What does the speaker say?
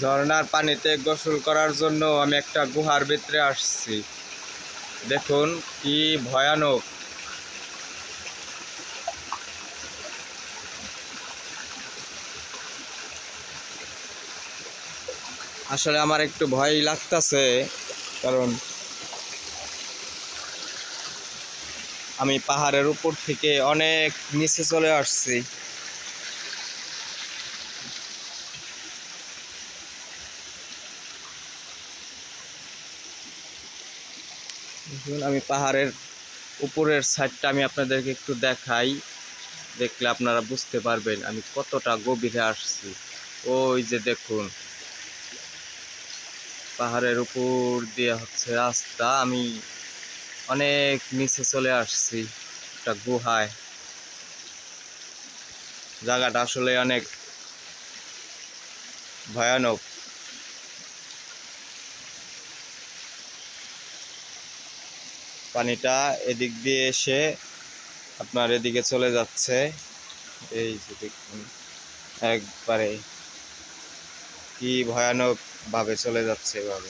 ঝর্ণার পানিতে গোসল করার জন্য আমি একটা গুহার ভিতরে আসছি। দেখুন কি ভয়ানক। আসলে আমার একটু ভয় লাগতেছে, কারণ আমি পাহাড়ের উপর থেকে অনেক নিচে চলে আসছি। আমি পাহাড়ের উপরের সাইডটা আমি আপনাদেরকে একটু দেখাই, দেখলে আপনারা বুঝতে পারবেন আমি কতটা গভীরে আসছি। ওই যে দেখুন, পাহাড়ের উপর দিয়ে হচ্ছে রাস্তা, আমি অনেক নিচে চলে আসছি একটা গুহায়। জায়গাটা আসলে অনেক ভয়ানক। পানিটা এদিক দিয়ে এসে আপনার এদিকে চলে যাচ্ছে। এই যে দেখুন, একবারে কি ভয়ানক ভাবে চলে যাচ্ছে এভাবে।